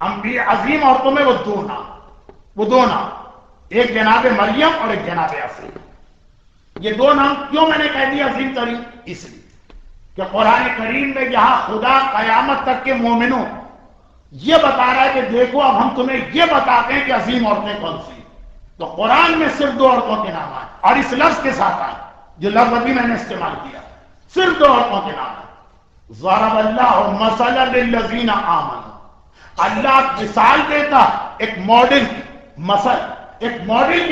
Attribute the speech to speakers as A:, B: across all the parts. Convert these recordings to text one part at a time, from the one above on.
A: عظیم عورتوں میں وہ دو نام، ایک جناب مریم اور ایک جناب آسیہ۔ یہ دو نام کیوں میں نے کہہ دیا عظیم ترین؟ اس لیے کہ قرآن کریم میں یہاں خدا قیامت تک کے مومنوں یہ بتا رہا ہے کہ دیکھو اب ہم تمہیں یہ بتاتے ہیں کہ عظیم عورتیں کون سی۔ تو قرآن میں صرف دو عورتوں کے نام آئے اور اس لفظ کے ساتھ آئے جو لفظ ابھی میں نے استعمال کیا، صرف دو عورتوں کے نام آئے۔ ضرب اللہ مثلا للذین آمنوا، اللہ مثال دیتا ایک ماڈل کی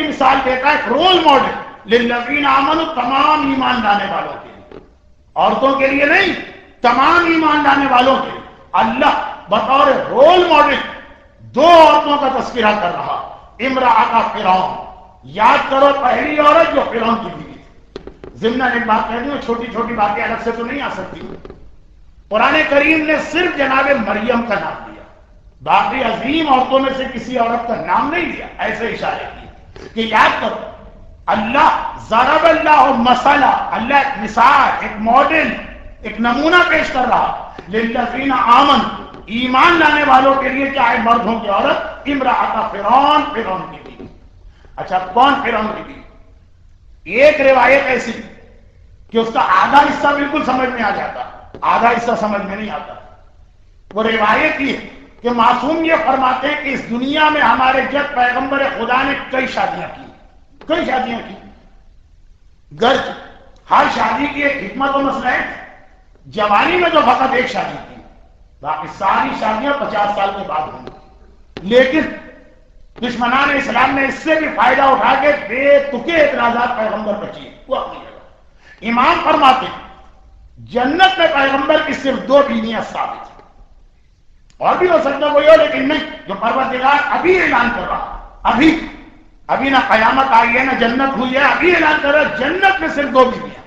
A: مثال دیتا ہے، ایک رول ماڈل للذین آمنوا، تمام ایمان لانے والوں کے لیے، عورتوں کے لیے نہیں، تمام ایمان لانے والوں کے لیے اللہ بطور رول ماڈل دو عورتوں کا تذکرہ کر رہا۔ امرأۃ فرعون، یاد کرو پہلی عورت جو فرعون کی بیوی تھی۔ ضمن ایک بات کہہ دوں، چھوٹی چھوٹی باتیں الگ سے تو نہیں آ سکتی۔ قرآن کریم نے صرف جناب مریم کا نام دیا، باقی عظیم عورتوں میں سے کسی عورت کا نام نہیں دیا۔ ایسے اشارے کیے کہ یاد کرو اللہ ضرب اللہ مثلا، اللہ ایک مثال، ایک ماڈل، ایک نمونہ پیش کر رہا للذین آمنوا، ایمان لانے والوں کے لیے، چاہے مرد ہوں کہ عورت۔ امرأۃ فرعون، فرعون کی بیوی۔ اچھا کون فرعون کی بیوی؟ ایک روایت ایسی کہ اس کا آدھا حصہ بالکل سمجھ میں آ جاتا، آدھا حصہ سمجھ میں نہیں آتا۔ وہ روایت یہ کہ معصوم یہ فرماتے ہیں کہ اس دنیا میں ہمارے جد پیغمبر خدا نے کئی شادیاں کی، گرچہ ہر شادی کی ایک حکمت و مسئلہ ہے۔ جوانی میں تو فقط ایک شادی کی، باقی ساری شادیاں 50 سال کے بعد ہوں گی۔ لیکن دشمنان اسلام نے اس سے بھی فائدہ اٹھا کے بے تکے اعتراضات پیغمبر پر کیے۔ وہ اپنی جگہ امام فرماتے ہیں جنت میں پیغمبر کی صرف دو بیویاں ثابت ہیں، اور بھی ہو سکتا کوئی ہو، لیکن نہیں، جو پروردگار ابھی اعلان کر رہا، ابھی نہ قیامت آئی ہے نہ جنت ہوئی ہے، ابھی اعلان کر رہا جنت میں صرف دو بیویاں،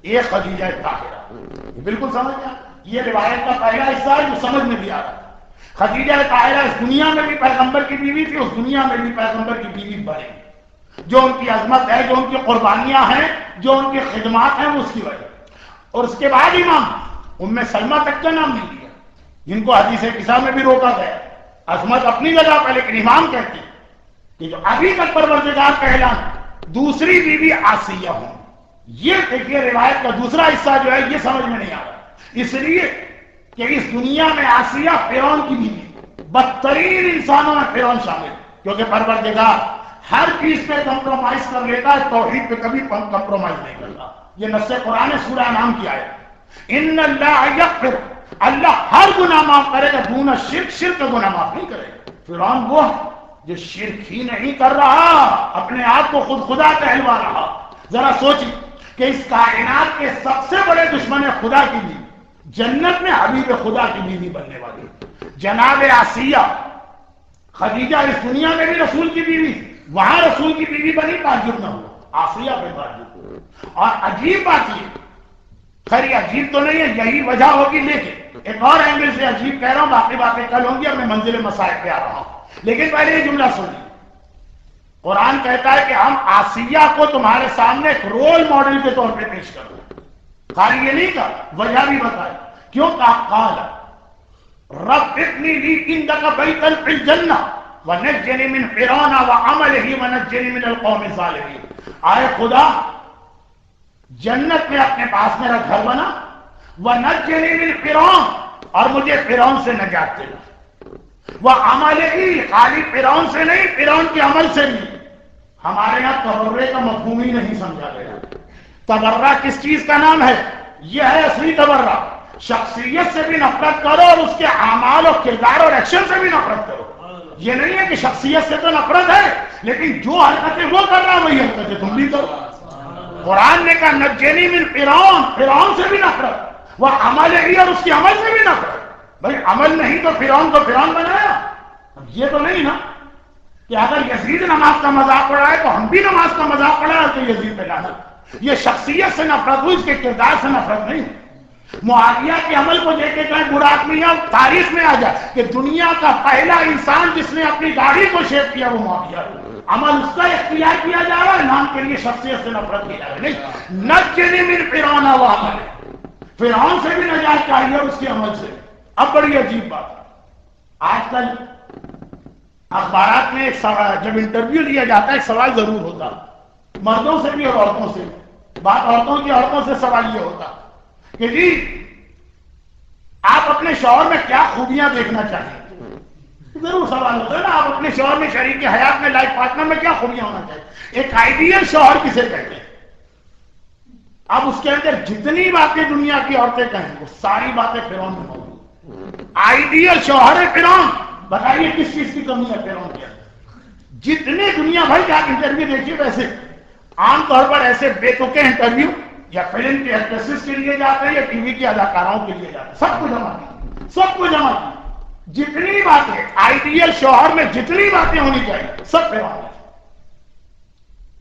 A: ایک خدیجہ طاہرہ۔ بالکل سمجھ گیا، یہ روایت کا پہلا حصہ ہے جو سمجھ میں بھی آ رہا ہے۔ خدیجہ طاہرہ اس دنیا میں بھی پیغمبر کی بیوی تھی، اس دنیا میں بھی پیغمبر کی بیوی بنے گی۔ جو ان کی عظمت ہے، جو ان کی قربانیاں ہیں، جو ان کی خدمات ہیں، وہ اس کی وجہ۔ اور اس کے بعد امام ام سلمہ تک کا نام نہیں لیا، جن کو حدیث کساء میں بھی روکا گیا۔ عظمت اپنی جگہ پہ، لیکن امام کہتے ہیں کہ جو ابھی تک پروردگار کا اعلان دوسری بیوی آسیہ ہوں، یہ دیکھیے روایت کا دوسرا حصہ جو ہے یہ سمجھ میں نہیں آ رہا، اس لیے کہ اس دنیا میں آسیہ فرعون کی بیوی، بدترین انسانوں میں فرعون شامل، کیونکہ پروردگار ہر چیز پہ کمپرومائز کر لیتا ہے، توحید پہ کبھی کمپرومائز نہیں کرتا۔ یہ نص قرآن سورہ انعام کی آیت، ان اللہ یغفر، اللہ ہر گناہ معاف کرے گا، دون شرک، شرک کا گناہ معاف نہیں کرے گا۔ فرعون وہ جو شرک ہی نہیں کر رہا، اپنے آپ کو خود خدا کہلوا رہا۔ ذرا سوچیں کہ اس کائنات کے سب سے بڑے دشمن خدا کی بیوی، جنت میں حبیب خدا کی بیوی بننے والی جناب آسیہ۔ خدیجہ اس دنیا میں بھی رسول کی بیوی، وہاں رسول کی بیوی بنی، تعجب نہ ہوا، آسیہ پہ تعجب ہوا۔ اور عجیب بات یہ، خیر یہ عجیب تو نہیں ہے، یہی وجہ ہوگی، لیکن ایک اور اینگل سے عجیب کہہ رہا ہوں، باقی باتیں کل ہوں گی اور میں منزل مسائل پہ آ رہا ہوں۔ لیکن پہلے یہ جملہ سنیے، قرآن کہتا ہے کہ ہم آسیہ کو تمہارے سامنے ایک رول ماڈل کے طور پہ پیش کرو۔ خالی یہ نہیں کہا، وجہ بھی بتائی کیوں کہا، قال رب ابنی لی عندک بیتا فی الجنہ ونجنی من فرعون وعملہ ونجنی من القوم الظالمین۔ آئے خدا جنت میں اپنے پاس میرا گھر بنا، ونجنی من فرعون، اور مجھے فرعون سے نجات دے، وعملہ، خالی فرعون سے نہیں، فرعون کے عمل سے نہیں۔ ہمارے یہاں تبرے کا مفہوم ہی نہیں سمجھا گیا۔ تبرہ کس چیز کا نام ہے؟ یہ ہے اصلی تبرہ، شخصیت سے بھی نفرت کرو اور اس کے اعمال اور کردار اور ایکشن سے بھی نفرت کرو۔ یہ نہیں ہے کہ شخصیت سے تو نفرت ہے، لیکن جو حرکتیں وہ کر رہا وہی حرکتیں تم بھی کرو۔ قرآن نے کہا نجنی من فرعون، فرعون سے بھی نفرت، وہ عمل ہی، اور اس کے عمل سے بھی نفرت۔ بھائی عمل نہیں تو فرعون کو فرعون بنایا؟ یہ تو نہیں نا کہ اگر یزید نماز کا مذاق اڑائے تو ہم بھی نماز کا مذاق اڑائے تو یزید پہ لعنت۔ یہ شخصیت سے نفرت ہوئی، اس کے کردار سے نفرت نہیں۔ معاویہ کے عمل کو دیکھ کے کہیں برا آدمی ہے، تاریخ میں آ جائے کہ دنیا کا پہلا انسان جس نے اپنی داڑھی کو شیپ کیا وہ معاویہ ہے۔ عمل اس کا اختیار کیا جا رہا ہے، نام کے لیے شخصیت سے نفرت کی جا رہی ہے۔ نہیں، نجنی من فرعون وعملہ، فرعون سے بھی نجات چاہیے اور اس کے عمل سے۔ اب بڑی عجیب بات ہے، آج کل اخبارات میں جب انٹرویو لیا جاتا ہے ایک سوال ضرور ہوتا، مردوں سے بھی اور عورتوں سے، بات عورتوں کی، عورتوں سے سوال یہ ہوتا کہ جی آپ اپنے شوہر میں کیا خوبیاں دیکھنا چاہیں؟ ضرور سوال ہوتا ہے نا، آپ اپنے شوہر میں، شریک حیات میں، لائف پارٹنر میں کیا خوبیاں ہونا چاہیے؟ ایک آئیڈیل شوہر کسے کہتے ہیں؟ اب اس کے اندر جتنی باتیں دنیا کی عورتیں کہیں وہ ساری باتیں فرعون میں موجود۔ آئیڈیل شوہر ہے فرعون، بتائیے کس چیز کی کمی ہے فرعون کے اندر؟ جتنے دنیا بھر کے آپ انٹرویو دیکھیے، ویسے عام طور پر ایسے بے تکے انٹرویو یا فلم کے ایکٹریسز کے لیے جاتے ہیں یا ٹی وی کی اداکاراؤں کے لیے جاتے ہیں، سب کو جمع کی، سب کو جمع کی، جتنی باتیں آئیڈیل شوہر میں جتنی باتیں ہونی چاہیے سب فرعون ہے۔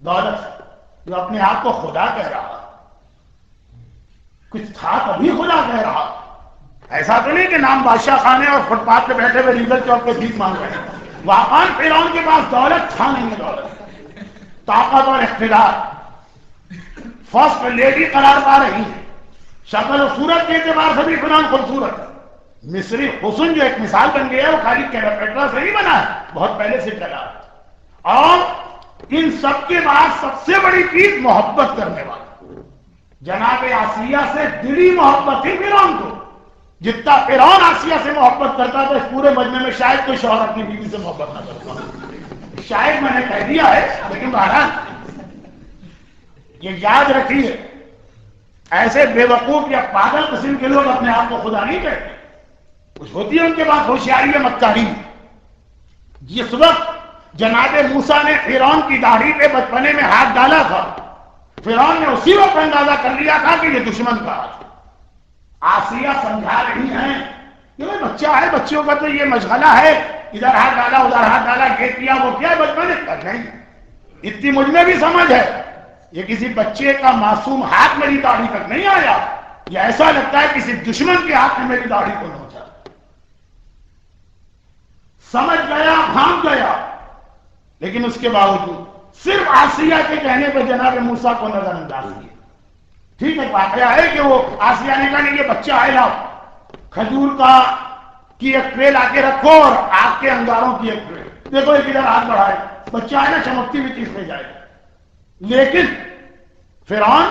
A: دولت جو اپنے آپ کو خدا کہہ رہا، کچھ تھا تبھی خدا کہہ رہا، ایسا تو نہیں کہ نام بادشاہ خانے اور فٹ پاتھ پہ بیٹھے ہوئے ریگل چوک پہ بھیک مانگ رہے ہیں۔ واقعاً فرعون کے پاس دولت تھا نہیں، دولت، طاقت اور اقتدار، فرسٹ لیڈی قرار پا رہی ہے، شکل و صورت کے اعتبار سے بھی فرعون خوبصورت ہے۔ مصری حسن جو ایک مثال بن گیا ہے وہ خالی کلیوپیٹرا سے نہیں بنا ہے، بہت پہلے سے چلا ہے۔ اور ان سب کے بعد سب سے بڑی چیز محبت کرنے والا، جناب آسیہ سے دلی محبت تھی فرعون کو، جتنا فرعون آسیہ سے محبت کرتا تھا اس پورے مجمع میں شاید کوئی شوہر اپنی بیوی سے محبت نہ کرتا، شاید میں نے کہہ دیا ہے، لیکن بہرحال یہ یاد رکھیے، ایسے بے وقوف یا پاگل قسم کے لوگ اپنے آپ کو خدا نہیں کہتے، کچھ ہوتی ہے ان کے پاس ہوشیاری ہے، مکاری۔ جس وقت جناب موسیٰ نے فرعون کی داڑھی پہ بچپنے میں ہاتھ ڈالا تھا، فرعون نے اسی وقت اندازہ کر لیا تھا کہ یہ دشمن کا ہے۔ آسیہ سمجھا رہی ہیں کہ وہ بچہ ہے، بچوں کا تو یہ مشغلہ ہے، ادھر ہاتھ ڈالا ادھر ہاتھ ڈالا، یہ کیا وہ کیا، بچپن نہیں، اتنی مجھ میں بھی سمجھ ہے، یہ کسی بچے کا معصوم ہاتھ میری داڑھی تک نہیں آیا، یہ ایسا لگتا ہے کسی دشمن کے ہاتھ میں میری داڑھی کو نوچا۔ سمجھ گیا، بھانپ گیا، لیکن اس کے باوجود صرف آسیہ کے کہنے پہ جناب موسیٰ کو نظر انداز کیا۔ ٹھیک ہے، واقعہ ہے کہ وہ آسیہ نے کہا نہیں یہ بچہ ہے، لاؤ کھجور کی ایک ٹرے لا کے رکھو اور آگ کے انگاروں کی ایک ٹرے، دیکھو ایک ادھر ہاتھ بڑھائے، بچہ ہے نا، چمکتی ہوئی چیز لے جائے گا۔ لیکن فرعون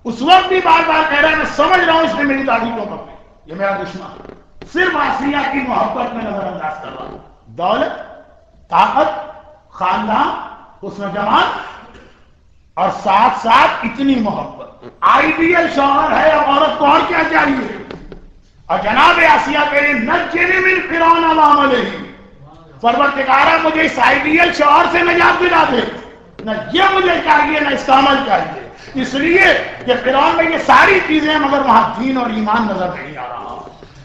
A: اس وقت بھی بار بار کہہ رہا ہے میں سمجھ رہا ہوں اس نے میری داڑھی کو پکڑی، یہ میرا دشمن، صرف آسیہ کی محبت میں نظر انداز کر رہا ہوں۔ دولت، طاقت، خاندان، حسن جمال اور ساتھ ساتھ اتنی محبت، آئیڈیل شوہر ہے، اب عورت کو اور کیا چاہیے؟ اور جناب آسیہ کے لیے نجنی من فرعون وعملہ، پروردگارا مجھے اس آئیڈیل شوہر سے نجات دلا دے، نہ یہ مجھے چاہیے نہ اس کا عمل چاہیے، اس لیے کہ فرعون میں یہ ساری چیزیں مگر وہاں دین اور ایمان نظر نہیں آ رہا۔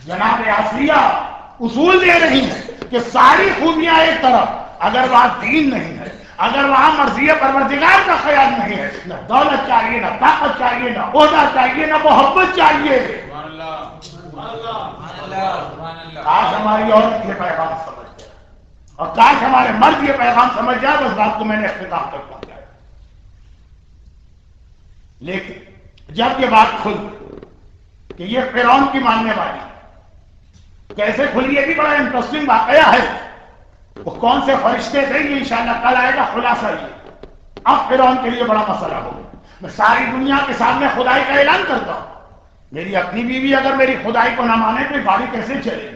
A: جناب آسیہ اصول دے رہی ہے کہ ساری خوبیاں ایک طرف، اگر وہاں دین نہیں ہے، اگر وہاں مرضی پروردگار کا خیال نہیں ہے، نہ دولت چاہیے، نہ طاقت چاہیے، نہ عہدہ چاہیے، نہ محبت چاہیے۔ کاش ہماری عورت یہ پیغام سمجھ جائے اور کاش ہمارے مرد یہ پیغام سمجھ جائے، بس بات کو میں نے اختتام تک پہنچایا۔ لیکن جب یہ بات کھل کہ یہ فرعون کی ماننے والی کیسے کھلی، یہ بھی بڑا انٹرسٹنگ واقعہ ہے۔ وہ کون سے فرشتے تھے یہ انشاءاللہ کل آئے گا، خلاصہ یہ اب فرعون کے لیے بڑا مسئلہ ہوگا۔ میں ساری دنیا کے سامنے خدائی کا اعلان کرتا ہوں، میری اپنی بیوی اگر میری خدائی کو نہ مانے تو گاڑی کیسے چلے؟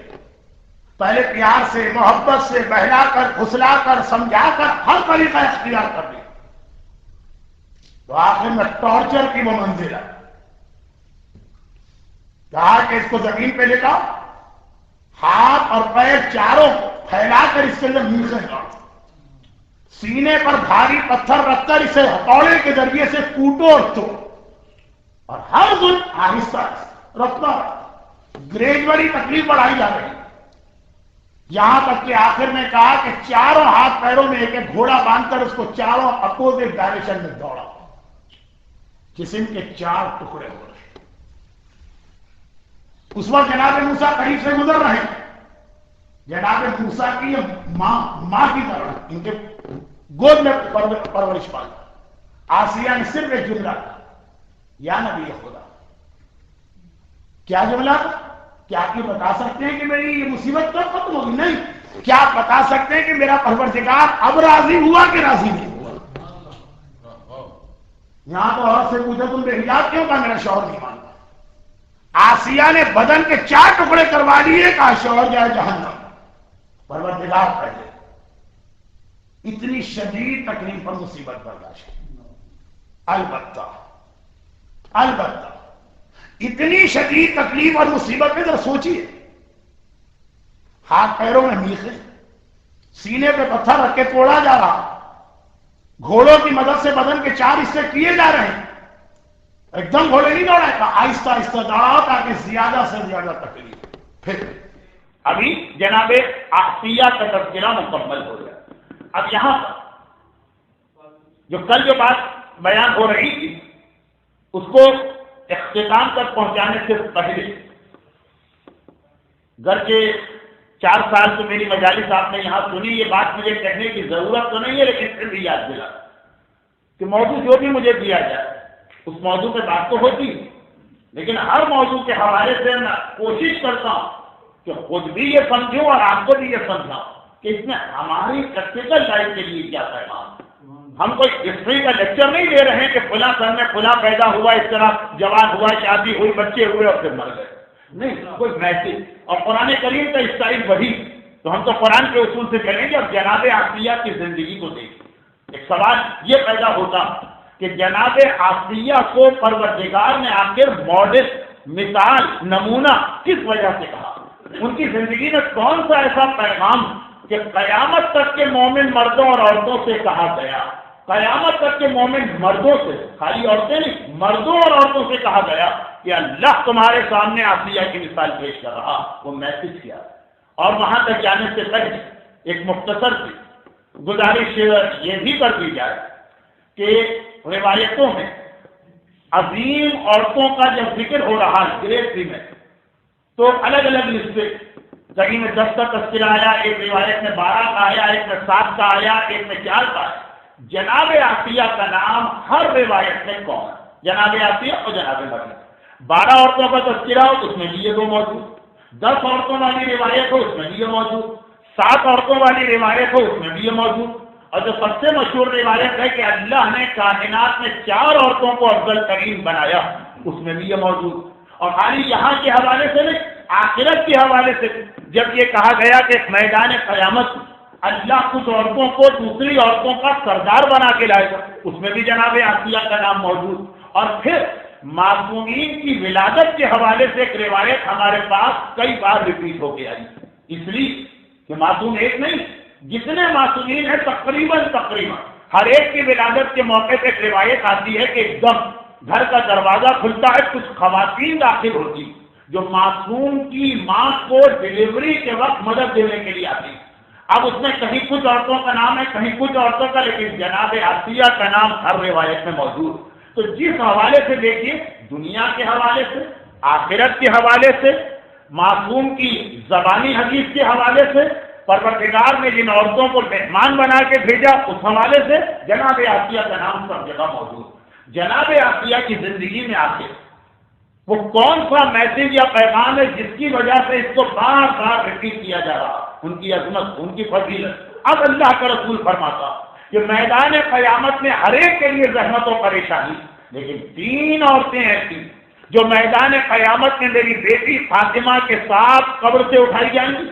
A: پہلے پیار سے، محبت سے بہلا کر، پھسلا کر، سمجھا کر، ہر طریقہ اختیار کر لیا، تو آخر میں ٹارچر کی وہ منزل ہے۔ کہا کہ اس کو زمین پہ لے جاؤ، ہاتھ اور پیر چاروں کو پھیلا کر اس کے اندر میخیں ڈالو، سینے پر بھاری پتھر رکھ کر اسے ہتھوڑے کے ذریعے سے کوٹو اور توڑو، اور ہر دن آہستہ رفتہ گریجولی تکلیف بڑھائی جا رہی، یہاں تک کہ آخر میں کہا کہ چاروں ہاتھ پیروں میں ایک ایک گھوڑا باندھ کر اس کو چاروں اپوزٹ ڈائریکشن میں دوڑا، جسم کے 4 ٹکڑے ہو رہے۔ اس وقت جناب موسیٰ قریب سے گزر رہے ہیں، جناب موسیٰ کی ماں کی طرح ان کے گود میں پرورش پائی۔ آسیہ نے صرف ایک جملہ کہا، یا نبی خدا۔ کیا جملہ؟ کیا کہ بتا سکتے ہیں کہ میری یہ مصیبت کب ختم ہوگی؟ نہیں. کیا بتا سکتے ہیں کہ میرا پروردگار اب راضی ہوا کہ راضی نہیں ہوا؟ یہاں تو عورت سے پوچھا تم بے حجاب کیوں؟ کہا میرا شوہر نہیں مانتا. آسیہ نے بدن کے 4 ٹکڑے کروا لیے، کہا شوہر جائے جہنم، پروردگار پہلے. اتنی شدید تکلیف اور مصیبت برداشت. البتہ اتنی شدید تکلیف اور مصیبت میں ذرا سوچیے، ہاتھ پیروں میں میخیں، سینے پہ پتھر رکھ کے توڑا جا رہا، گھوڑوں کی مدد سے بدن کے 4 حصے کیے جا رہے ہیں. ایک دم گھوڑے نہیں دوڑا تھا، آہستہ آہستہ دوڑاؤ تاکہ زیادہ سے زیادہ تکلیف. پھر ابھی جناب عافیہ کا تذکرہ مکمل ہو گیا. اب یہاں جو بات بیان ہو رہی تھی اس کو اختتام تک پہنچانے سے پہلے، گرچہ 4 سال سے میری مجالس آپ نے یہاں سنی، یہ بات مجھے کہنے کی ضرورت تو نہیں ہے، لیکن پھر بھی یاد دلا کہ موضوع جو بھی مجھے دیا جائے اس موضوع پہ بات تو ہوتی ہے، لیکن ہر موضوع کے حوالے سے میں کوشش کرتا ہوں کہ خود بھی یہ سمجھوں اور آپ کو بھی یہ سمجھاؤں کہ اس میں ہماری پریکٹیکل لائف کے لیے کیا پیغام. ہم کوئی ہسٹری کا لیکچر نہیں دے رہے ہیں کہ فلاں سن میں فلاں پیدا ہوا، اس طرح جوان ہوا، شادی ہوئی، بچے ہوئے اور پھر مر گئے. نہیں، کوئی میسج. اور قرآن کریم کا اسٹائل وہی، تو ہم تو قرآن کے اصول سے چلیں گے. اب جناب عافیہ کی زندگی کو دیکھیں. ایک سوال یہ پیدا ہوتا کہ جناب عافیہ کو پروردگار نے آخر ماڈل، مثال، نمونہ کس وجہ سے کہا؟ ان کی زندگی میں کون سا ایسا پیغام کہ قیامت تک کے مومن مردوں اور عورتوں سے کہا گیا، قیامت تک کے مومن مردوں سے، خالی عورتیں نہیں، مردوں اور عورتوں سے کہا گیا کہ اللہ تمہارے سامنے عافیہ کی مثال پیش کر رہا. وہ میسج کیا؟ اور وہاں تک جانے سے پہلے ایک مختصر سی گزارش یہ بھی کر دی جائے کہ روایتوں میں عظیم عورتوں کا جب ذکر ہو رہا ہے گریٹری میں، تو الگ الگ لسٹیں، کہیں میں 10 کا تذکرہ آیا، ایک روایت میں 12 کا آیا، ایک میں 7 کا آیا، ایک میں 4 کا آیا. جناب عافیہ کا نام ہر روایت میں کون ہے؟ جناب عافیہ اور جناب مریم. 12 عورتوں کا تذکرہ ہو اس میں بھی یہ 2 موجود، 10 عورتوں والی روایت ہو اس میں بھی یہ موجود، 7 عورتوں والی روایت ہو اس میں بھی یہ موجود. اور جو سب سے مشہور روایت ہے کہ اللہ نے کائنات میں 4 عورتوں کو افضل ترین بنایا، اس میں بھی یہ موجود. اور خالی یہاں کے حوالے سے نہیں، آخرت کے حوالے سے جب یہ کہا گیا کہ میدان قیامت اللہ کچھ عورتوں کو دوسری عورتوں کا سردار بنا کے لائے گا، اس میں بھی جناب عافیہ کا نام موجود. اور پھر معصومین کی ولادت کے حوالے سے ایک روایت ہمارے پاس کئی بار ریپیٹ ہو کے آئی، اس لیے کہ معصوم ایک نہیں، جتنے معصومین ہیں تقریباً ہر ایک کی ولادت کے موقع پہ ایک روایت آتی ہے کہ ایک دم گھر کا دروازہ کھلتا ہے، کچھ خواتین داخل ہوتی جو معصوم کی ماں کو ڈلیوری کے وقت مدد دینے کے لیے آتی. اب اس میں کہیں کچھ عورتوں کا نام ہے، کہیں کچھ عورتوں کا، لیکن جناب عافیہ کا نام ہر روایت میں موجود. تو جس حوالے سے دیکھیے، دنیا کے حوالے سے، آخرت کے حوالے سے، معصوم کی زبانی حدیث کے حوالے سے، پروردگار نے جن عورتوں کو مہمان بنا کے بھیجا اس حوالے سے جناب عافیہ کا نام سب جگہ موجود. جناب عافیہ کی زندگی میں آخر وہ کون سا میسج یا پیغام ہے جس کی وجہ سے اس کو بار بار ریپیٹ کیا جا رہا؟ ان کی عظمت، ان کی فضیلت. اب اللہ کا رسول فرماتا کہ میدان قیامت میں ہر ایک کے لیے زحمت و پریشانی، لیکن 3 عورتیں ایسی جو میدان قیامت میں میری بیٹی فاطمہ کے ساتھ قبر سے اٹھائی جائیں گی.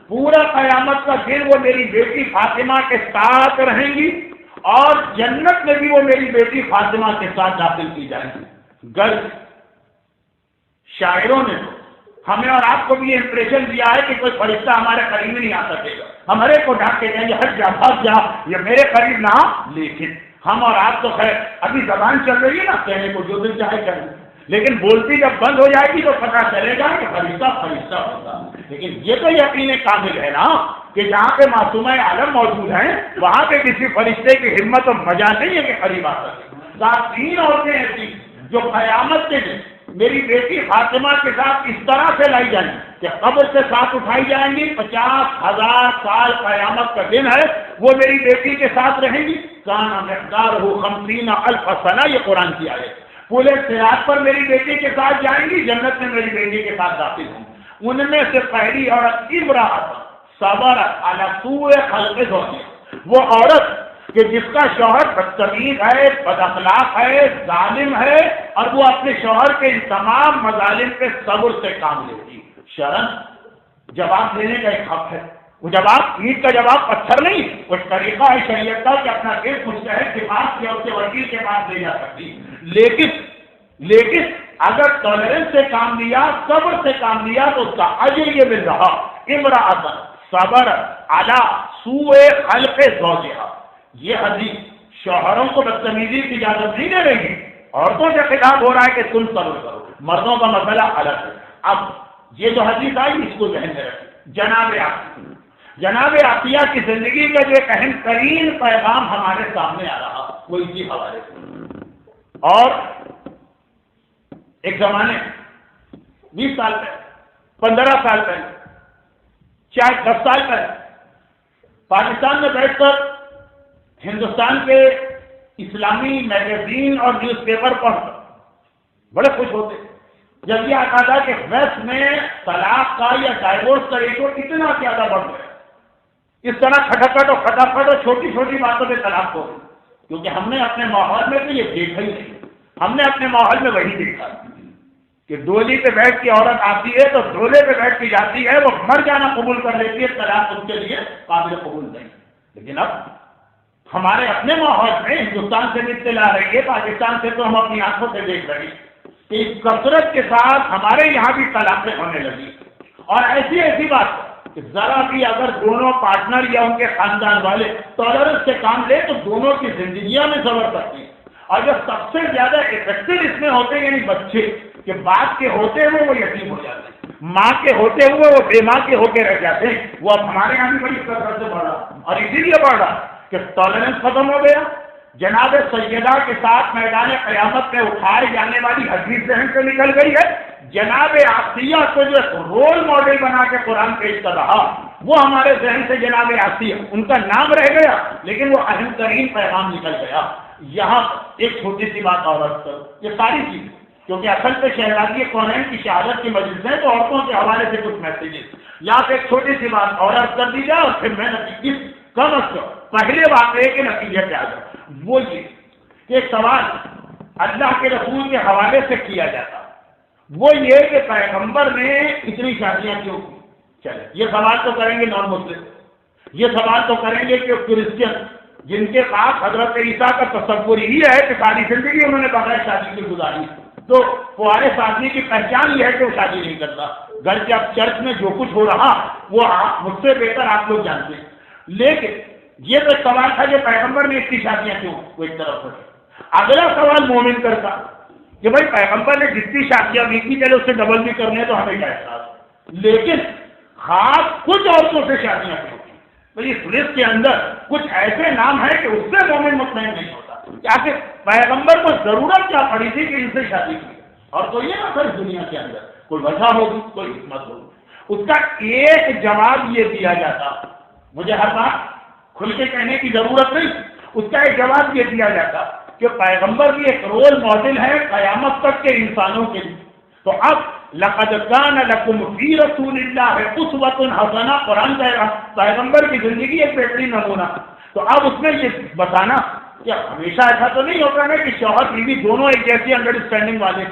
A: پورا قیامت کا دن وہ میری بیٹی فاطمہ کے ساتھ رہیں گی اور جنت میں بھی وہ میری بیٹی فاطمہ کے ساتھ داخل کی جائیں گی. غرض شاعروں نے ہمیں اور آپ کو بھی یہ امپریشن دیا ہے کہ کوئی فرشتہ ہمارے قریب نہیں آ سکے گا، ہم ہر ایک کو ڈھانک کے کہیں گے ہٹ جا، بھاگ جا، یہ میرے قریب نہ. لیکن ہم اور آپ تو خیر ابھی زبان چل رہی ہے نا، کہنے کو جو دل چاہے کہیں، لیکن بولتی جب بند ہو جائے گی تو پتہ چلے گا کہ فرشتہ ہوگا. لیکن یہ تو یقین کامل ہے نا کہ جہاں پہ معصومہ عالم موجود ہیں وہاں پہ کسی فرشتے کی ہمت اور مجال نہیں ہے کہ قریب آ سکے. 3 عورتیں ایسی جو قیامت کے دن میری بیٹی فاطمہ کے ساتھ اس طرح سے لائی جائیں کہ قبر سے ساتھ اٹھائی جائیں گی. 50,000 سال قیامت کا دن ہے، وہ میری بیٹی کے ساتھ رہیں گی. کان مقدارہ 50,000 سنہ، یہ قرآن کی آیت. پورے صراط پر میری بیٹی کے ساتھ جائیں گی، جنت میں میری بیٹی کے ساتھ داخل ہوں. ان میں سے پہلی عورت امراۃ صبرت علی سوء خلق زوجها، وہ عورت کہ جس کا شوہر بدتمیز ہے، بد اخلاق ہے، ظالم ہے، اور وہ اپنے شوہر کے ان تمام مظالم پہ صبر سے کام لیتی۔ شرن جواب دینے کا ایک حق ہے، وہ جواب اینٹ کا جواب پتھر نہیں، وہ طریقہ ہے شریعت کا کہ اپنا کیس مجتہد کے پاس یا اس کے وکیل کے پاس لے جا سکتی۔ لیکن اگر ٹالرنس سے کام لیا، صبر سے کام لیا تو اس کا اجر یہ مل رہا۔ امراۃ صبر علی سوء خلق زوجها، یہ حدیث شوہروں کو بدتمیزی کی اجازت نہیں دے رہی، عورتوں کے خلاف ہو رہا ہے کہ تم صبر کرو، مردوں کا مسئلہ الگ ہے۔ اب یہ جو حدیث آئی اس کو ذہن میں رکھیں۔ جناب عطیہ کی زندگی کا جو ایک اہم ترین پیغام ہمارے سامنے آ رہا وہ اسی حوالے سے۔ اور ایک زمانے 20 سال پہلے، 15 سال پہلے، شاید 10 سال پہلے پاکستان میں بیٹھ کر ہندوستان کے اسلامی میگزین اور نیوز پیپر پڑھ کر بڑے خوش ہوتے جب یہ آتا تھا کہ ویسٹ میں طلاق کا یا ڈائیورس کا ریشو اتنا زیادہ بڑھ گیا، اس طرح کھٹکھٹ اور کھٹاپٹ اور چھوٹی چھوٹی باتوں پہ طلاق ہو گئی، کیونکہ ہم نے اپنے ماحول میں تو یہ دیکھا ہی نہیں، ہم نے اپنے ماحول میں وہی دیکھا کہ ڈولی پہ بیٹھ کے عورت آتی ہے تو ڈولے پہ بیٹھ کے جاتی ہے، وہ مر جانا قبول کر لیتی ہے، طلاق ان کے لیے قابل قبول نہیں۔ لیکن اب ہمارے اپنے ماحول میں ہندوستان سے بھی اطلاع آ رہی ہے، پاکستان سے تو ہم اپنی آنکھوں سے دیکھ رہے ہیں کہ اس کثرت کے ساتھ ہمارے یہاں بھی طلاقیں ہونے لگی، اور ایسی بات کہ ذرا بھی اگر دونوں پارٹنر یا ان کے خاندان والے ٹالرنس سے کام لے تو دونوں کی زندگیاں میں زبر کرتی ہیں، اور جو سب سے زیادہ افیکٹڈ اس میں ہوتے ہیں یعنی بچے، کہ باپ کے ہوتے ہوئے وہ یتیم ہو جاتے ہیں، ماں کے ہوتے ہوئے وہ بے ماں کے ہو کے رہ جاتے ہیں۔ وہ اب ہمارے یہاں بھی بڑی کثرت سے بڑھ رہا، اور اسی لیے بڑھ رہا کہ ٹالرنس ختم ہو گیا۔ جناب سیدہ کے ساتھ میدان قیامت میں اٹھائے جانے والی حدیث ذہن سے نکل گئی ہے۔ جناب عاصیہ کو جو رول ماڈل بنا کے قرآن پیش کر رہا وہ ہمارے ذہن سے جناب عاصیہ ان کا نام رہ گیا، لیکن وہ اہم ترین پیغام نکل گیا۔ یہاں ایک چھوٹی سی بات اور عرض کروں، یہ ساری چیزیں کیونکہ اصل پہ شہزادی کونین کی شہادت کی مجلس ہے تو عورتوں کے حوالے سے کچھ میسیجز، یہاں سے ایک چھوٹی سی بات اور عرض کر دی جائے اور پھر میں کم از کم پہلے واقعے کے نتیجے پہ آ جاؤں۔ وہ یہ کہ ایک سوال اللہ کے رسول کے حوالے سے کیا جاتا وہ یہ کہ پیغمبر نے اتنی شادیاں کیوں کی؟ چلے یہ سوال تو کریں گے نان مسلم، یہ سوال تو کریں گے کہ کرسچن جن کے پاس حضرت عیسیٰ کا تصور ہی ہے کہ ساری زندگی انہوں نے بغیر شادی کی گزاری، تو فوارے آدمی کی پہچان یہ ہے کہ وہ شادی نہیں کرتا، گھر کے اب چرچ میں جو کچھ ہو رہا وہ مجھ سے بہتر آپ لوگ جانتے ہیں۔ لیکن یہ تو سوال تھا کہ پیغمبر نے اتنی شادیاں کیوں، وہ ایک طرف سے۔ اگلا سوال مومن کرتا کہ بھائی پیغمبر نے جتنی شادیاں بھی کی چلے اس سے ڈبل بھی کرنے تو ہمیں کیا احساس، لیکن خاص کچھ عورتوں سے شادیاں کیوں کی؟ تو اس لسٹ کے اندر کچھ ایسے نام ہیں کہ اس سے مومن مطمئن نہیں ہوتا کہ آخر پیغمبر کو ضرورت کیا پڑی تھی کہ ان سے شادی کی، اور تو یہ نہ سر دنیا کے اندر کوئی وجہ ہوگی، کوئی حکمت ہوگی۔ اس کا ایک جواب یہ دیا جاتا، مجھے ہر بات کھل کے کہنے کی ضرورت نہیں، اس کا ایک جواب یہ دیا جاتا کہ پیغمبر بھی ایک رول ماڈل ہے قیامت تک کے انسانوں کے لیے۔ تو اب لقد کان لکم فی رسول اللہ اسوۃ حسنہ، قرآن کہہ رہا پیغمبر کی زندگی ایک بہترین نمونہ، تو اب اس میں یہ بتانا کہ ہمیشہ ایسا تو نہیں ہوتا نا کہ شوہر بیوی دونوں ایک جیسی انڈرسٹینڈنگ والے،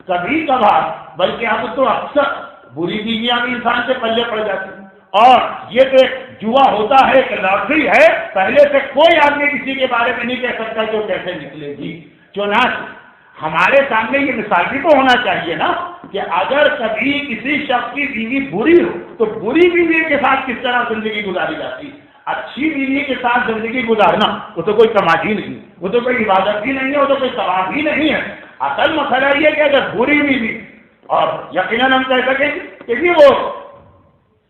A: کبھی کبھار بلکہ اب تو اکثر بری بیویاں بھی انسان سے پلے پڑ جاتی ہیں، اور یہ تو جوا ہوتا ہے کہ لاٹری ہے، پہلے سے کوئی آدمی کسی کے بارے میں نہیں کہہ سکتا کہ وہ کیسے نکلے گی۔ چنانچہ ہمارے سامنے یہ مثال بھی تو ہونا چاہیے نا کہ اگر کبھی کسی شخص کی بیوی بری ہو تو بری بیوی کے ساتھ کس طرح زندگی گزاری جاتی، اچھی بیوی کے ساتھ زندگی گزارنا وہ تو کوئی کمائی نہیں، وہ تو کوئی عبادت بھی نہیں ہے، وہ تو کوئی ثواب بھی نہیں ہے۔ اصل مسئلہ یہ کہ اگر بری بیوی، اور یقیناً ہم کہہ سکیں کہ وہ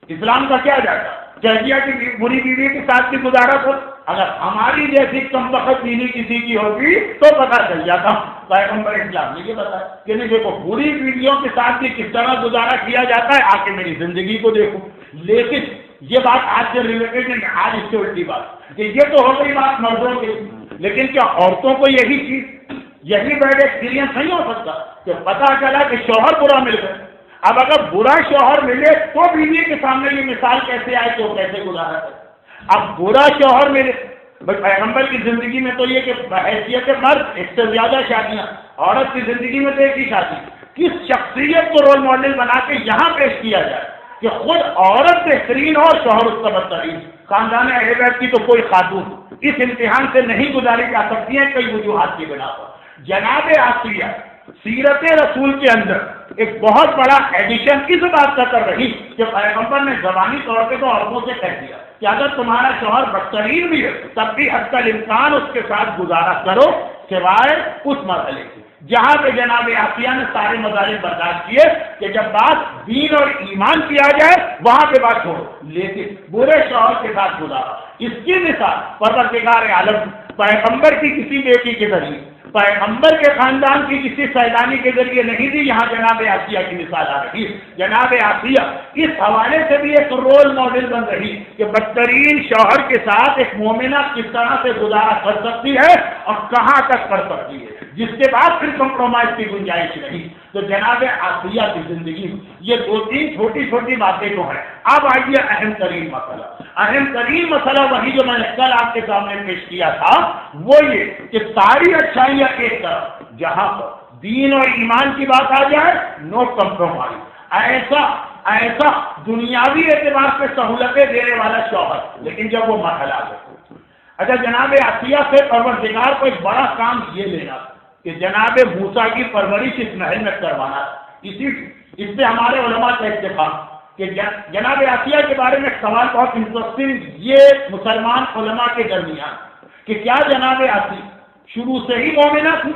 A: اسلام کا کیا جاتا جہیا کی بری بیوی کے ساتھ بھی گزارا ہو، اگر ہماری جیسی کم وقت بیوی کسی کی ہوگی تو پتہ چل جاتا پیغمبر اسلام نے یہ بتایا کہ نہیں دیکھو بری بیویوں کے ساتھ بھی کس طرح گزارا کیا جاتا ہے، آ کے میری زندگی کو دیکھو۔ لیکن یہ بات آج سے ریلیٹڈ نہیں، آج اس سے الٹی بات کہ یہ تو ہو گئی بات مردوں کی، لیکن کیا عورتوں کو یہی بیڈ ایکسپیرینس نہیں ہو سکتا کہ پتا چلا کہ شوہر برا مل گئے، اب اگر برا شوہر ملے تو بیوی کے سامنے یہ مثال کیسے آئے کہ وہ کیسے گزارا ہے؟ اب برا شوہر ملے، پیغمبر کی زندگی میں تو یہ کہ بحیثیت مرد ایک سے زیادہ شادیاں، عورت کی زندگی میں تو ایک ہی شادی، کس شخصیت کو رول ماڈل بنا کے یہاں پیش کیا جائے کہ خود عورت بہترین ہو اور شوہر اس کا بدترین؟ خاندان اہل بیت کی تو کوئی خاتون اس امتحان سے نہیں گزاری جا سکتی ہیں کئی وجوہات کی بنا پر۔ جناب آسیہ سیرت رسول کے اندر ایک بہت بڑا ایڈیشن اس بات کا کر رہی کہ پیغمبر نے زبانی طور پہ تو عورتوں سے کہہ دیا کہ اگر تمہارا شوہر بدترین بھی ہے تب بھی حد الامکان اس کے ساتھ گزارا کرو، سوائے اس مرحلے کی جہاں پہ جناب آسیہ نے سارے مظالم برداشت کیے کہ جب بات دین اور ایمان کی آ جائے وہاں پہ بات چھوڑو، لیکن برے شوہر کے ساتھ گزارا۔ اس کی مثال پروردگار عالم پیغمبر کی کسی بیٹی کے ذریعے، پیغمبر کے خاندان کی کسی سیلانی کے ذریعے نہیں دی، یہاں جناب آسیہ کی مثال آ رہی۔ جناب آسیہ اس حوالے سے بھی ایک رول ماڈل بن رہی کہ بدترین شوہر کے ساتھ ایک مومنہ کس طرح سے گزارا کر سکتی ہے اور کہاں تک کر سکتی ہے، جس کے بعد پھر کمپرومائز کی گنجائش نہیں۔ تو جناب آسیہ کی زندگی میں یہ دو تین چھوٹی چھوٹی باتیں تو ہیں۔ اب آئیے اہم ترین مسئلہ، اہم ترین مسئلہ وہی جو میں نے کل آپ کے سامنے پیش کیا تھا، وہ یہ کہ ساری اچھائیاں ایک طرف، جہاں پر دین اور ایمان کی بات آ جائے نو کمپرومائز، ایسا دنیاوی اعتبار سے سہولتیں دینے والا شوہر، لیکن جب وہ مرحلہ آ جائے۔ اچھا، جناب آسیہ سے پروردگار کو ایک بڑا کام یہ لینا کہ جناب موسیٰ کی پرورش اس محل میں کروانا، اس سے ہمارے علماء کا اتفاق کہ جناب آسیہ کے بارے میں سوال بہت انٹرسٹنگ یہ مسلمان علماء کے درمیان کہ کیا جناب آسیہ شروع سے ہی مومنہ تھی،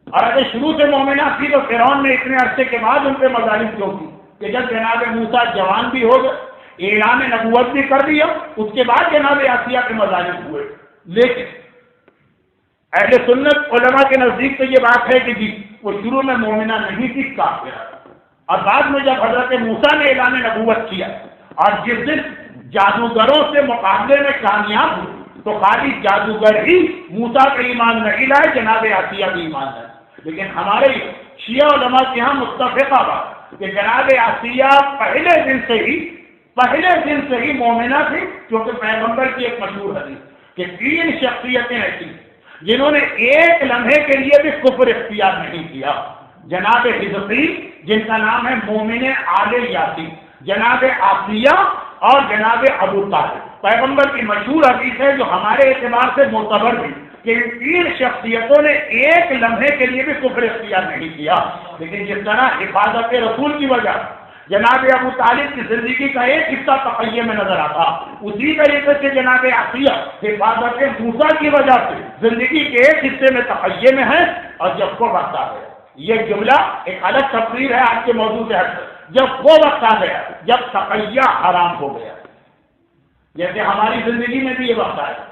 A: اور اگر شروع سے مومنہ تھی تو فرعون نے اتنے عرصے کے بعد ان پہ مظالم کیوں کی کہ جب جناب موسیٰ جوان بھی ہو گئے، اعلان نبوت بھی کر دیا، اس کے بعد جناب آسیہ کے مظالم ہوئے۔ لیکن اہل سنت علماء کے نزدیک تو یہ بات ہے کہ جی وہ شروع میں مومنہ نہیں تھی، کافرہ، اور بعد میں جب حضرت موسیٰ نے اعلان نبوت کیا اور جس دن جادوگروں سے مقابلے میں کامیاب ہوئی تو خالی جادوگر ہی موسیٰ کا ایمان نہیں لائے، جناب آسیہ بھی ایمان لائے۔ لیکن ہمارے شیعہ علماء کے یہاں متفقہ بات کہ جناب آسیہ پہلے دن سے ہی مومنہ تھی، کیونکہ پیغمبر کی ایک مشہور حدیث کہ تین شخصیتیں ایسی جنہوں نے ایک لمحے کے لیے بھی کفر اختیار نہیں کیا، جناب حزقیل جن کا نام ہے مومن آل یاسین، جناب آسیہ اور جناب ابو طالب۔ پیغمبر کی مشہور حدیث ہے جو ہمارے اعتبار سے معتبر بھی کہ ان تین شخصیتوں نے ایک لمحے کے لیے بھی کفر اختیار نہیں کیا، لیکن جس طرح حفاظت رسول کی وجہ جناب ابو طالب کی زندگی کا ایک حصہ تقیہ میں نظر آتا، اسی طریقے سے جناب آسیہ حفاظت موسیٰ کی وجہ سے زندگی کے ایک حصے میں تقیہ میں ہے، اور جب وہ وقت آ گیا، یہ جملہ ایک الگ تقریر ہے آج کے موضوع سے ہٹ کر، جب وہ وقت آ گیا جب تقیہ حرام ہو گیا، جیسے ہماری زندگی میں بھی یہ وقت آیا،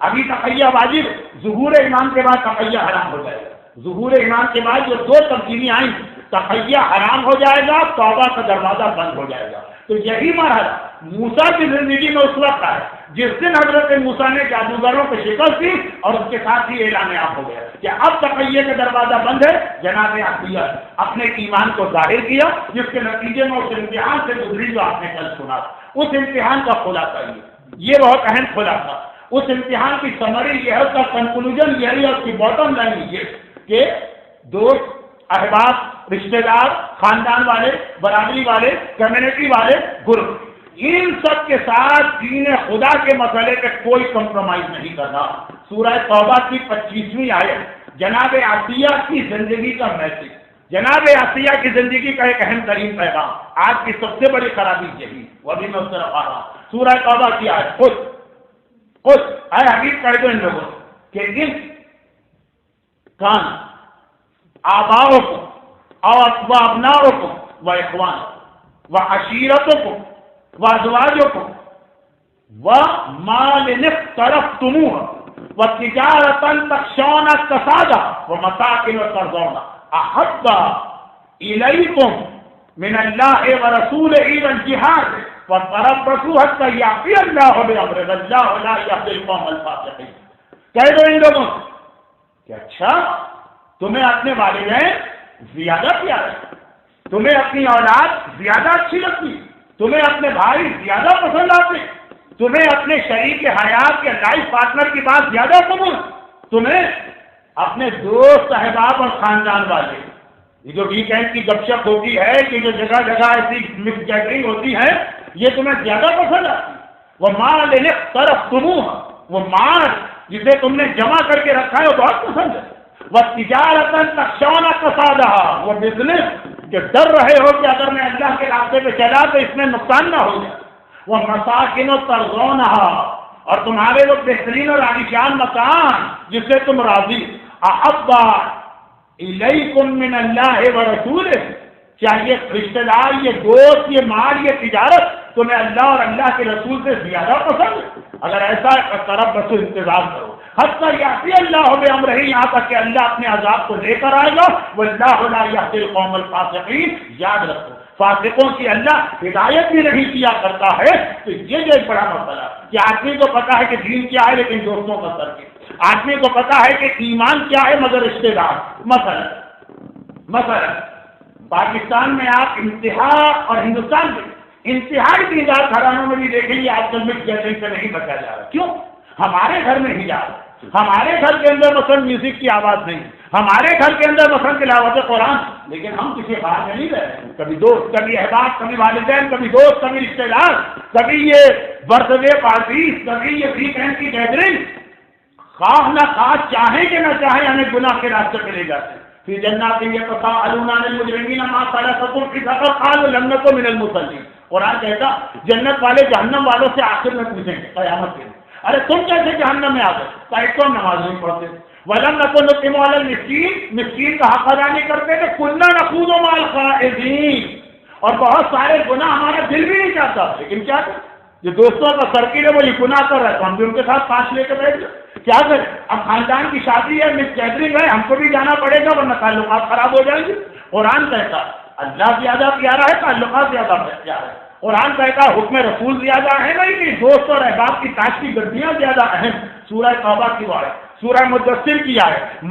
A: ابھی تقیہ واجب، ظہور ایمان کے بعد تقیہ حرام ہو جائے گا، ظہور ایمان کے بعد جو دو تبدیلیاں آئیں تقیہ حرام ہو جائے گا، توبہ کا دروازہ بند ہو جائے گا۔ تو یہی مرحلہ موسیٰ کی زندگی میں اس وقت آیا جس دن حضرت موسیٰ نے جادوگروں کو شکست دی اور اس کے ساتھ ہی اعلان عام ہو گیا کہ اب تقیہ کا دروازہ بند ہے۔ جناب آسیہ اپنے ایمان کو ظاہر کیا، جس کے نتیجے میں اس امتحان سے گزری جو آپ نے کل سنا، اس امتحان کا خلاصہ یہ بہت اہم خلاصہ، اس امتحان کی سمری یہ ہے، اس کا کنکلوژن یہی ہے، اس کی باٹم لائن یہ کہ دوست، احباب، رشتہ دار، خاندان والے، برادری والے، کمیونٹی والے، گروپ، ان سب کے ساتھ دین خدا کے مسئلے پہ کوئی کمپرومائز نہیں کرنا۔ سورہ توبہ کی 25ویں آیت جناب آسیہ کی زندگی کا میسج، جناب آسیہ کی زندگی کا ایک اہم ترین پیغام، آج کی سب سے بڑی خرابی یہی، وہ بھی میں اس طرف آ رہا ہوں۔ سورہ توبہ کی آیت خود اے حبیب کہہ دو ان لوگوں کہ ان کان آباؤکم اور ابناؤکم و اخوان و عشیرتکم و ازواجکم و مال اقترفتموها و تجارتا تخشون کسادها و مساکن ترضون احب الیکم من اللہ و رسولہ والجہاد وتربصوا حتى یأتی اللہ بامرہ واللہ لا یہدی القوم الفاسقین۔ کہہ دو ان لوگوں کہ اچھا تمہیں اپنے والدین زیادہ پیارے، تمہیں اپنی اولاد زیادہ اچھی لگتی، تمہیں اپنے بھائی زیادہ پسند آتے، تمہیں اپنے شریک حیات کے لائف پارٹنر کی بات زیادہ قبول، تمہیں اپنے دوست احباب اور خاندان والے، یہ جو ویکینڈ کی گپ شپ ہوتی ہے، کہ جو جگہ جگہ ایسی مکس گیدرنگ ہوتی ہے، یہ تمہیں زیادہ پسند آتی۔ وہ مال اقترفتموہ، وہ مال جسے تم نے جمع کر کے رکھا ہے وہ بہت پسند ہے۔ وَتِجَارَةً تَخْشَوْنَ كَسَادَهَا، وہ بزنس کہ ڈر رہے ہو کہ اگر میں اللہ کے راستے پہ چلا تو اس میں نقصان نہ ہو جائے۔ وَمَسَاكِنُ تَرْضَوْنَهَا، اور تمہارے وہ بہترین اور عالیشان مکان جس سے تم راضی۔ أَحَبَّ إِلَيْكُم مِّنَ اللَّهِ وَرَسُولِهِ، چاہیے رشتہ دار، یہ دوست، یہ مال، یہ تجارت تمہیں اللہ اور اللہ کے رسول سے زیادہ پسند ہے؟ اگر ایسا طرف بس انتظار کرو حتی یأتی اللہ بأمرہ، یہاں تک کہ اللہ اپنے عذاب کو لے کر آئے گا۔ واللہ لا یہدی القوم الفاسقین، یاد رکھو فاسقوں کی اللہ ہدایت بھی نہیں کیا کرتا ہے۔ تو یہ جو ایک بڑا مسئلہ کہ آدمی کو پتا ہے کہ دین کیا ہے لیکن دوستوں کا ترک، آدمی کو پتا ہے کہ ایمان کیا ہے مگر رشتے دار۔ مثلا پاکستان میں آپ انتہا اور ہندوستان میں انتہائی دیندار گھرانوں میں بھی دیکھیں گے آج کل مکس گیدرنگ سے نہیں بچا جا رہا۔ کیوں؟ ہمارے گھر میں ہی جا رہا، ہمارے گھر کے اندر مثلا میوزک کی آواز نہیں، ہمارے گھر کے اندر مثلا تلاوت قرآن، لیکن ہم کسی باہر میں نہیں رہ رہے ہیں۔ کبھی دوست، کبھی احباب، کبھی والدین، کبھی دوست، کبھی رشتے دار، کبھی یہ برتھ ڈے پارٹیز، کبھی یہ ویکینڈ کی گیدرنگ، خواہ نہ خواہ، چاہیں کہ نہ چاہیں ہمیں گناہ کے راستے پہ لے جاتے ہیں۔ فی جنات یتساءلون عن المجرمین ما سلککم فی سقر قالوا لم نکن من المصلین۔ قرآن کہتا جنت والے جہنم والوں سے آخر میں پوچھیں گے قیامت کے دن، ارے تم کیسے جہنم میں آ گئے؟ کہیں تو نماز نہیں پڑھتے، ولم نکن نطعم علی المسکین، مسکین کا حق ادا نہیں کرتے تھے، کنا نخوض مع الخائضین، اور بہت سارے گناہ ہمارا دل بھی نہیں چاہتا، لیکن کیا کریں؟ جو دوستوں کا سرکل ہے وہ یہ گناہ کر رہا ہے تو ہم بھی ان کے ساتھ پانچ لے کے بیٹھ گئے، کیا کریں؟ اب خاندان کی شادی ہے، مکس گیدرنگ ہے، ہم کو بھی جانا پڑے گا ورنہ تعلقات خراب ہو جائیں گے۔ قرآن کہتا اللہ زیادہ پیارا ہے، تعلقات زیادہ پیارا ہے۔ قرآن کہتا حکم رسول زیادہ اہم ہے کہ دوست اور احباب کی تاش کی گردیاں زیادہ اہم۔ سورہ توبہ کی آیت، سورہ مدثر کی آیت،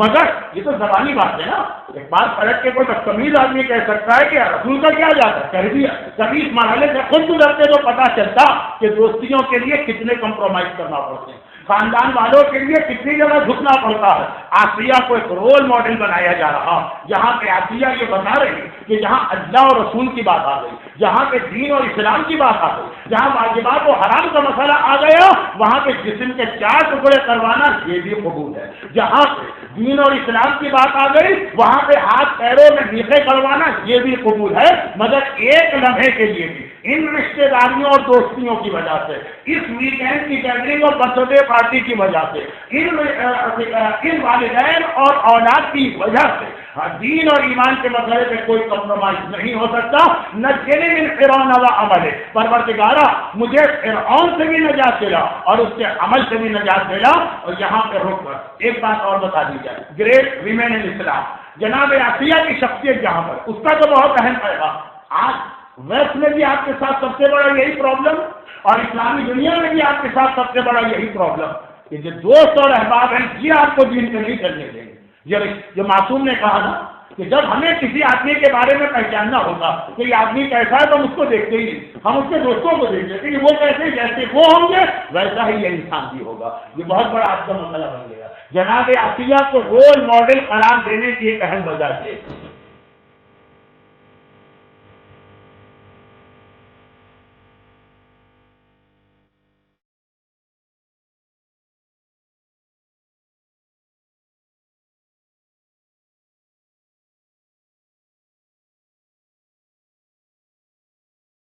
A: مگر یہ تو زبانی بات ہے نا، ایک بات پلٹ کے کوئی بدتمیز آدمی کہہ سکتا ہے کہ رسول کا کیا جاتا ہے، کہہ دیا۔ کبھی اس مرحلے سے خود گزرتے تو پتا چلتا کہ دوستیوں کے لیے کتنے کمپرومائز کرنا پڑتے ہیں، خاندان والوں کے لیے کتنی جگہ جھکنا پڑتا ہے۔ آسیہ کو ایک رول ماڈل بنایا جا رہا، یہاں پہ آسیہ یہ بتا رہی کہ جہاں اللہ اور رسول کی بات آ گئی، جہاں پہ دین اور اسلام کی بات آ گئی، جہاں واجبات و حرام کا مسئلہ آ گیا، وہاں پہ جسم کے 4 ٹکڑے کروانا یہ بھی قبول ہے۔ جہاں پہ دین اور اسلام کی بات آ گئی وہاں پہ ہاتھ پیروں میں نیخے کروانا یہ بھی قبول ہے، مگر ایک لمحے کے لیے بھی ان رشتے داریوں اور دوستیوں کی وجہ سے، اس ویکینڈ کی گیدرنگ اور برتھ ڈے پارٹی کی وجہ سے، ان والدین اور اولاد کی وجہ سے دین اور ایمان کے مسئلے پہ کوئی کمپرومائز نہیں ہو سکتا۔ نجنی من فرعون و عملہ، پروردگارا مجھے فرعون سے بھی نجات دلا اور اس کے عمل سے بھی نجات دلا۔ اور یہاں پہ رک کر ایک بات اور بتا دی جائے، گریٹ ویمن ان اسلام، جناب آسیہ کی شخصیت جہاں پر، اس کا تو بہت اہم پیغام۔ آج ویسٹ میں بھی آپ کے ساتھ سب سے بڑا یہی پرابلم، اور اسلامی دنیا میں بھی آپ کے ساتھ سب سے بڑا یہی پرابلم کہ جو دوست اور احباب ہیں یہ آپ کو دین سے نہیں چلنے دیں گے۔ جو معصوم نے کہا نا کہ جب ہمیں کسی آدمی کے بارے میں پہچاننا ہوگا کہ یہ آدمی کیسا ہے تو ہم اس کو دیکھتے ہی نہیں، ہم اس کے دوستوں کو دیکھتے ہیں کہ وہ کیسے، جیسے وہ ہوں گے ویسا ہی یہ انسان بھی ہوگا۔ یہ بہت بڑا آپ کا مسئلہ بن گیا۔ جناب آسیہ کو رول ماڈل قرار دینے کی ایک اہم وجہ ہے